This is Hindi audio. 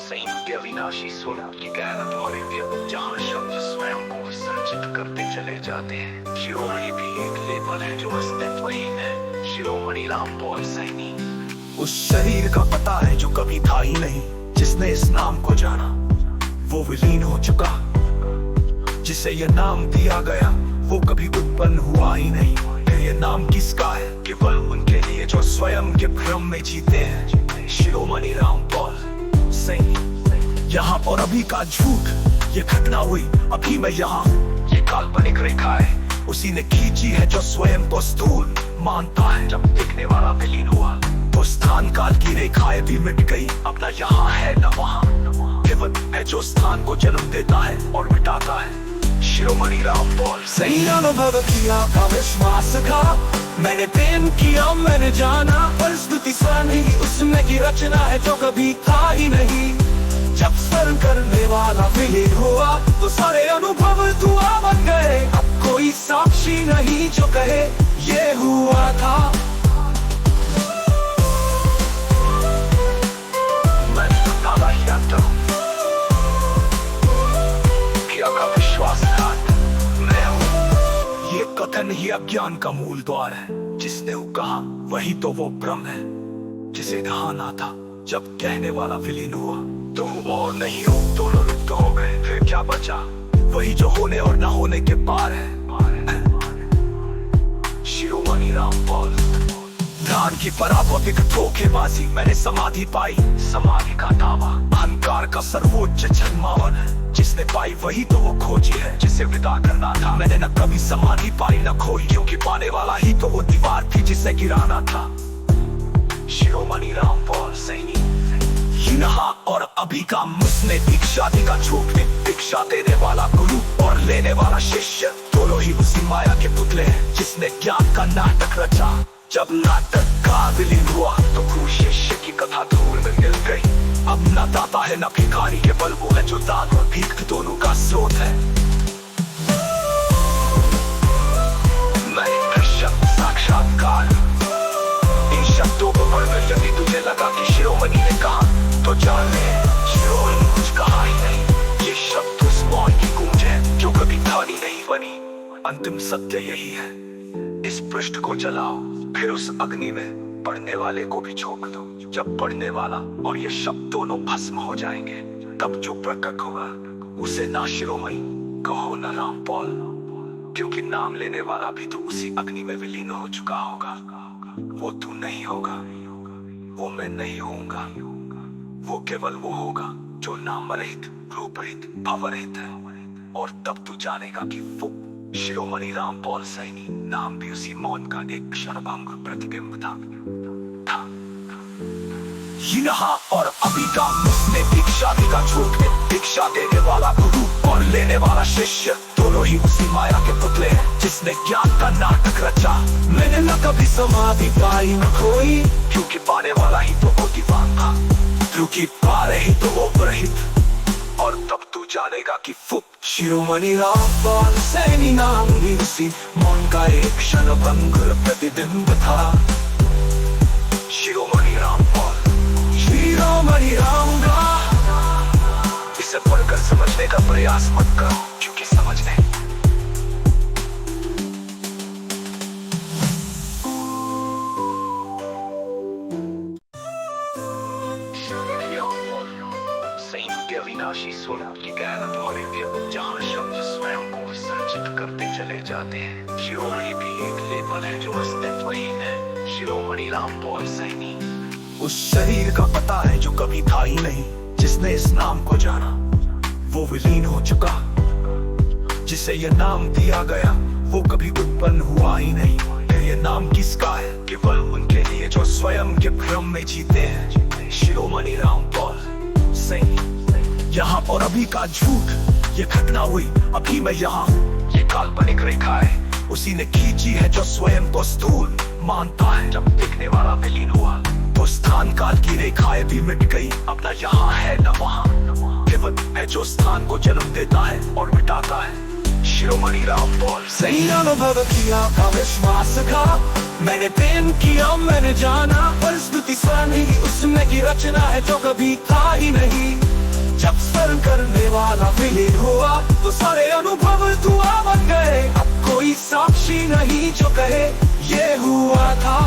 संयुक्त अविनाशी स्वरूप की गहरत और व्यक्त जहाँ शब्द स्वयं को विसर्जित करते चले जाते हैं। शिरोमणि भी एक लेबल है जो अस्तित्वहीन है। शिरोमणि रामपाल सैनी उस शरीर का पता है जो कभी था ही नहीं। जिसने इस नाम को जाना वो विलीन हो चुका। जिसे ये नाम दिया गया वो कभी उत्पन्न हुआ ही नहीं। ये नाम किसका है? केवल उनके लिए जो स्वयं के भ्रम में जीते हैं। शिरोमणि रामपाल सैनी। यहाँ और अभी का झूठ, ये घटना हुई अभी मैं यहाँ। ये काल्पनिक रेखा है उसी ने खींची है जो स्वयं को स्थूल मानता है। जब देखने वाला विलीन हुआ तो स्थान काल की रेखाएं भी मिट गई। अपना यहाँ है न वहाँ। केवल है जो स्थान को जन्म देता है और मिटाता है। शिरोमणि रामपाल सैनी। अनुभव किया का विश्वास का, मैंने प्रेम किया मैंने जाना। परिस्थिति स्वयं ही उसमें की रचना है जो कभी था ही नहीं। जब स्मरण करने वाला विलीन हुआ तो सारे अनुभव धुआं बन गए। अब कोई साक्षी नहीं जो कहे ये हुआ था। मैं दादा ही आता हूँ कथन ही अज्ञान का मूल द्वार है। जिसने वो कहा वही तो वो ब्रह्म है जिसे कहा ना था। जब कहने वाला विलीन हुआ तो वो और नहीं हो, दोनों लुप्त हो गए। फिर क्या बचा? वही जो होने और ना होने के पार है। शिरोमणि रामपाल। ध्यान की पराभौतिक धोखेबाजी, मैंने समाधि पाई। समाधि का दावा अहंकार का सर्वोच्च छद्मावन है। जिसने पाई वही तो वो खोजी है जिसे विदा करना था। मैंने न कभी समाधि पाई न खोई, क्योंकि पाने वाला ही तो वो दीवार थी जिसे गिराना था। शिरोमणि रामपाल सैनी। यहाँ और अभी का मुझने दीक्षा दी का झूठ में। दीक्षा देने वाला गुरु और लेने वाला शिष्य दोनों ही उसी माया के पुतले हैं जिसने ज्ञान का नाटक रचा। जब नाटक का विलीन हुआ तो गुरु शिष्य की कथा धूल में मिल गई। अब न दाता है न भिखारी, केवल वो है जो दान और भीख दोनों का स्रोत है। मैं कृष्ण साक्षात्कार। इन शब्दों को पढ़कर यदि तुझे लगा कि शिरोमणि ने कहा तो जान ले शिरोमणि कुछ कहा ही नहीं। ये शब्द उस मौन की गूंज है जो कभी ध्वनि नहीं बनी। अंतिम सत्य यही है, इस पृष्ठ को जलाओ फिर उस अग्नि में पढ़ने वाले को भी झोंक दो। जब पढ़ने वाला और ये शब्द दोनों भस्म हो जाएंगे तब जो प्रकट होगा उसे ना शिरोमणि कहो ना रामपाल, क्योंकि नाम लेने वाला भी तो उसी अग्नि में विलीन हो चुका होगा। वो तू नहीं होगा, वो मैं नहीं होऊंगा। वो केवल वो होगा जो नाम रहित रूप रहित भाव रहित है। और तब तू जानेगा कि वो शिरोमणि रामपाल सैनी नाम भी उसी मौन का एक क्षणभंग प्रतिबिंब था। यहाँ और अभी का मुझने दीक्षा दी का झूठ में। दीक्षा देने वाला गुरु और लेने वाला शिष्य दोनों ही उसी माया के पुतले हैं जिसने ज्ञान का नाटक रचा। मैंने न कभी समाधि पाई न खोई, क्योंकि पाने वाला ही तो वो दीवान था। क्योंकि पा रही तो वो रहित। और तब तू जानेगा कि फुक शिरोमणि रामपाल सैनी नाम भी उसी मौन का एक क्षणभंग प्रतिबिंब था। शिरोमणि रामपाल, शिरोमणि रामगा। इसे पढ़कर समझने का प्रयास मत करो, क्योंकि समझने संयुक्त अविनाशी स्वरूप की गहरत और व्यक्त जहाँ शब्द स्वयं को विसर्जित करते चले जाते हैं। शिरोमणि भी एक लेबल है जो अस्तित्वहीन है। शिरोमणि रामपाल सैनी। उस शरीर का पता है जो कभी था ही नहीं। जिसने इस नाम को जाना वो विलीन हो चुका। जिसे ये नाम दिया गया वो कभी उत्पन्न हुआ ही नहीं। फिर ये नाम किसका है? केवल उनके लिए जो स्वयं के भ्रम में जीते हैं। शिरोमणि रामपाल सैनी। यहाँ और अभी का झूठ, ये घटना हुई अभी मैं यहाँ। ये काल्पनिक रेखा है उसी ने खींची है जो स्वयं को स्थूल मानता है। जब देखने वाला विलीन हुआ तो स्थान काल की रेखाएं भी मिट गई। अपना यहाँ है न वहाँ। केवल है जो स्थान को जन्म देता है और मिटाता है। शिरोमणि रामपाल सैनी। अनुभव किया का विश्वास का, मैंने प्रेम किया मैंने जाना। परिस्थिति स्वयं ही उसमें की रचना सोचना है जो कभी था ही नहीं। जब स्मरण करने वाला विलीन हुआ तो सारे अनुभव धुआं बन गए। अब कोई साक्षी नहीं जो कहे ये हुआ था।